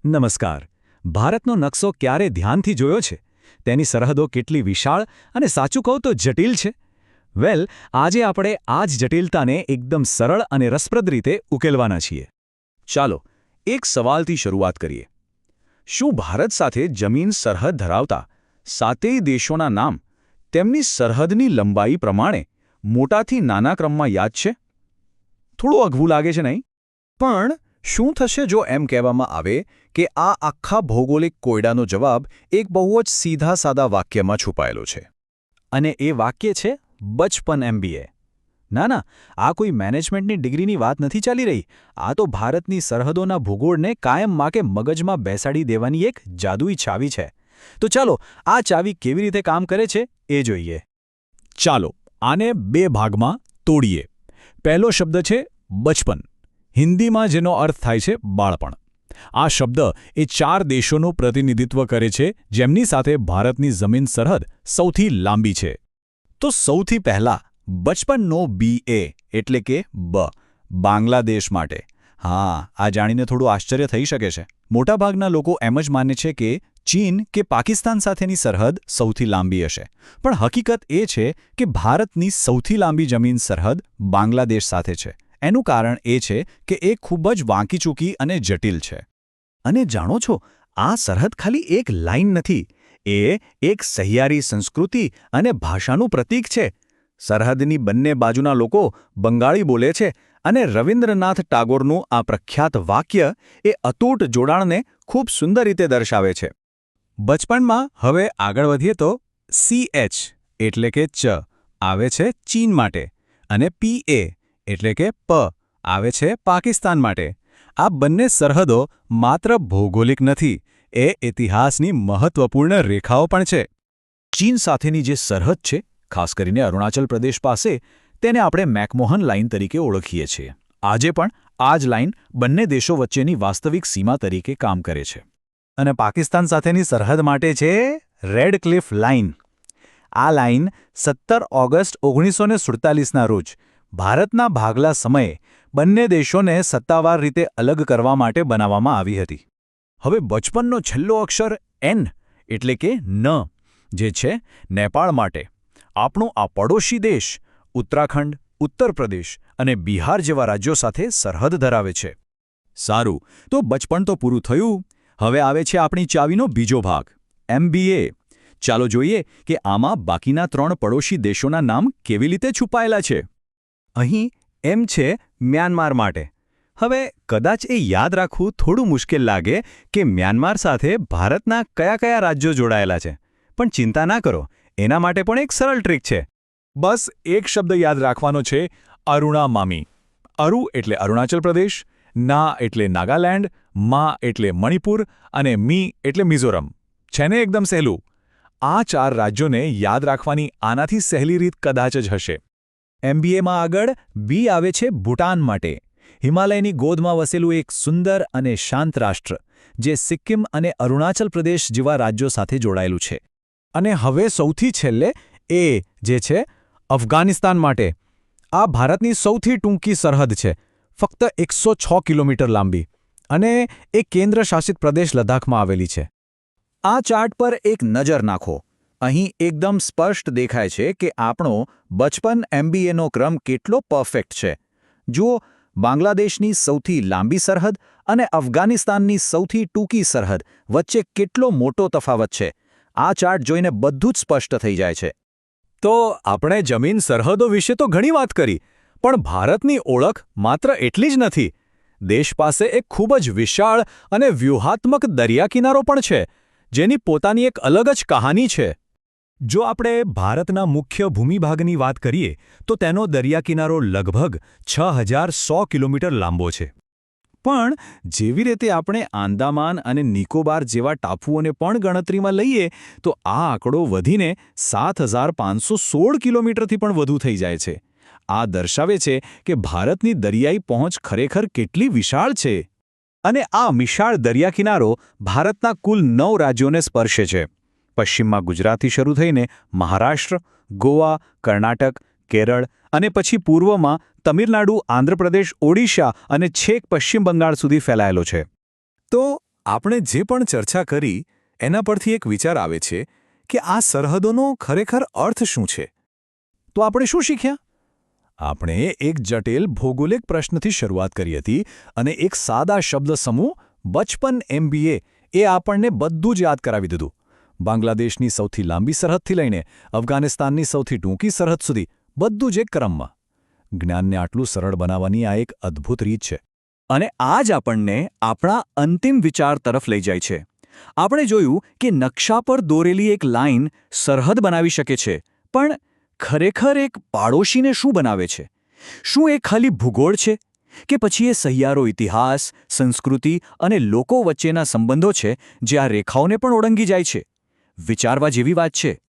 નમસ્કાર. ભારતનો નકશો ક્યારે ધ્યાનથી જોયો છે? તેની સરહદો કેટલી વિશાળ અને સાચું કહું તો જટિલ છે? આજે આપણે આ જ જટિલતાને એકદમ સરળ અને રસપ્રદ રીતે ઉકેલવાના છીએ. ચાલો, એક સવાલથી શરૂઆત કરીએ. શું ભારત સાથે જમીન સરહદ ધરાવતા સાતેય દેશોના નામ તેમની સરહદની લંબાઈ પ્રમાણે મોટાથી નાના ક્રમમાં યાદ છે? થોડું અઘવું લાગે છે નહીં? પણ શું થશે જો એમ કહેવામાં આવે કે આ આખા ભૌગોલિક કોયડાનો જવાબ એક બહુ જ સીધા સાદા વાક્યમાં છુપાયેલો છે? અને એ વાક્ય છે બચપન MBA. ના, આ કોઈ મેનેજમેન્ટની ડિગ્રીની વાત નથી ચાલી રહી. આ તો ભારતની સરહદોના ભૂગોળને કાયમ માટે મગજમાં બેસાડી દેવાની એક જાદુઈ ચાવી છે. તો ચાલો, આ ચાવી કેવી રીતે કામ કરે છે એ જોઈએ. ચાલો, આને બે ભાગમાં તોડીએ. પહેલો શબ્દ છે બચપન, હિન્દીમાં જેનો અર્થ થાય છે બાળપણ. આ શબ્દ એ ચાર દેશોનું પ્રતિનિધિત્વ કરે છે જેમની સાથે ભારતની જમીન સરહદ સૌથી લાંબી છે. તો સૌથી પહેલા બચપનનો BA એટલે કે બાંગ્લાદેશ માટે. આ જાણીને થોડું આશ્ચર્ય થઈ શકે છે. મોટાભાગના લોકો એમ જ માને છે કે ચીન કે પાકિસ્તાન સાથેની સરહદ સૌથી લાંબી હશે. પણ હકીકત એ છે કે ભારતની સૌથી લાંબી જમીન સરહદ બાંગ્લાદેશ સાથે છે. એનું કારણ એ છે કે એ ખૂબ જ વાંકીચૂકી અને જટિલ છે. અને જાણો છો, આ સરહદ ખાલી એક લાઇન નથી. એ એક સહિયારી સંસ્કૃતિ અને ભાષાનું પ્રતીક છે. સરહદની બંને બાજુના લોકો બંગાળી બોલે છે અને રવિન્દ્રનાથ ટાગોરનું આ પ્રખ્યાત વાક્ય એ અતૂટ જોડાણને ખૂબ સુંદર રીતે દર્શાવે છે. બચપણમાં હવે આગળ વધીએ તો CH એટલે કે ચ આવે છે ચીન માટે અને PA એટલે કે આવે છે પાકિસ્તાન માટે. આ બંને સરહદો માત્ર ભૌગોલિક નથી, એ ઇતિહાસની મહત્વપૂર્ણ રેખાઓ પણ છે. ચીન સાથેની જે સરહદ છે, ખાસ કરીને અરુણાચલ પ્રદેશ પાસે, તેને આપણે મેકમોહન લાઇન તરીકે ઓળખીએ છીએ. આજે પણ આ જ લાઇન બંને દેશો વચ્ચેની વાસ્તવિક સીમા તરીકે કામ કરે છે. અને પાકિસ્તાન સાથેની સરહદ માટે છે રેડ ક્લિફ લાઇન. આ લાઇન 17 ઓગસ્ટ 1947ના રોજ ભારતના ભાગલા સમયે બંને દેશોને સત્તાવાર રીતે અલગ કરવા માટે બનાવવામાં આવી હતી. હવે બચપનનો છેલ્લો અક્ષર N એટલે કે ન, જે છે નેપાળ માટે. આપણો આ પડોશી દેશ ઉત્તરાખંડ, ઉત્તર પ્રદેશ અને બિહાર જેવા રાજ્યો સાથે સરહદ ધરાવે છે. સારું, તો બચપણ તો પૂરું થયું. હવે આવે છે આપણી ચાવીનો બીજો ભાગ, MBA. ચાલો જોઈએ કે આમાં બાકીના 3 પડોશી દેશોના નામ કેવી રીતે છુપાયેલા છે. અહીં M છે મ્યાનમાર માટે. હવે કદાચ એ યાદ રાખવું થોડું મુશ્કેલ લાગે કે મ્યાનમાર સાથે ભારતના કયા કયા રાજ્યો જોડાયેલા છે. પણ ચિંતા ના કરો, એના માટે પણ એક સરળ ટ્રીક છે. બસ એક શબ્દ યાદ રાખવાનો છે, અરુણા મામી. અરુ એટલે અરુણાચલ પ્રદેશ, ના એટલે નાગાલેન્ડ, મા એટલે મણિપુર અને મી એટલે મિઝોરમ. છે ને એકદમ સહેલું? આ 4 રાજ્યોને યાદ રાખવાની આનાથી સહેલી રીત કદાચ જ હશે. MBAમાં આગળ B આવે છે ભૂટાન માટે. હિમાલયની ગોદમાં વસેલું એક સુંદર અને શાંત રાષ્ટ્ર, જે સિક્કિમ અને અરુણાચલ પ્રદેશ જેવા રાજ્યો સાથે જોડાયેલું છે. અને હવે સૌથી છેલ્લે A જે છે અફઘાનિસ્તાન માટે. આ ભારતની સૌથી ટૂંકી સરહદ છે, ફક્ત 106 કિલોમીટર લાંબી, અને એ કેન્દ્રશાસિત પ્રદેશ લદ્દાખમાં આવેલી છે. આ ચાર્ટ પર એક નજર નાખો. અહીં એકદમ સ્પષ્ટ દેખાય છે કે આપણો બચપન MBAનો ક્રમ કેટલો પરફેક્ટ છે. જુઓ, બાંગ્લાદેશની સૌથી લાંબી સરહદ અને અફઘાનિસ્તાનની સૌથી ટૂંકી સરહદ વચ્ચે કેટલો મોટો તફાવત છે. આ ચાર્ટ જોઈને બધું જ સ્પષ્ટ થઈ જાય છે. તો આપણે જમીન સરહદો વિશે તો ઘણી વાત કરી, પણ ભારતની ઓળખ માત્ર એટલી જ નથી. દેશ પાસે એક ખૂબ જ વિશાળ અને વ્યૂહાત્મક દરિયાકિનારો પણ છે, જેની પોતાની એક અલગ જ કહાની છે. જો આપણે ભારતના મુખ્ય ભૂમિભાગની વાત કરીએ તો તેનો દરિયાકિનારો લગભગ 6100 કિલોમીટર લાંબો છે. પણ જેવી રીતે આપણે આંદામાન અને નિકોબાર જેવા ટાપુઓને પણ ગણતરીમાં લઈએ તો આ આંકડો વધીને 7516 કિલોમીટરથી પણ વધુ થઈ જાય છે. આ દર્શાવે છે કે ભારતની દરિયાઈ પહોંચ ખરેખર કેટલી વિશાળ છે. અને આ વિશાળ દરિયાકિનારો ભારતના કુલ 9 રાજ્યોને સ્પર્શે છે. પશ્ચિમમાં ગુજરાતથી શરૂ થઈને મહારાષ્ટ્ર, ગોવા, કર્ણાટક, કેરળ અને પછી પૂર્વમાં તમિલનાડુ, આંધ્રપ્રદેશ, ઓડિશા અને છેક પશ્ચિમ બંગાળ સુધી ફેલાયેલો છે. તો આપણે જે પણ ચર્ચા કરી એના પરથી એક વિચાર આવે છે કે આ સરહદોનો ખરેખર અર્થ શું છે. તો આપણે શું શીખ્યા? આપણે એક જટિલ ભૌગોલિક પ્રશ્નથી શરૂઆત કરી હતી અને એક સાદા શબ્દ સમૂહ બચપન MBA એ આપણને બધું જ યાદ કરાવી દીધું. બાંગ્લાદેશની સૌથી લાંબી સરહદથી લઈને અફઘાનિસ્તાનની સૌથી ટૂંકી સરહદ સુધી બધું જ એક ક્રમમાં. જ્ઞાનને આટલું સરળ બનાવવાની આ એક અદ્ભુત રીત છે. અને આ જ આપણને આપણા અંતિમ વિચાર તરફ લઈ જાય છે. આપણે જોયું કે નકશા પર દોરેલી એક લાઇન સરહદ બનાવી શકે છે, પણ ખરેખર એક પાડોશીને શું બનાવે છે? શું એ ખાલી ભૂગોળ છે? કે પછી એ સહિયારો ઇતિહાસ, સંસ્કૃતિ અને લોકો વચ્ચેના સંબંધો છે જે આ રેખાઓને પણ ઓળંગી જાય છે? વિચારવા જેવી વાત છે.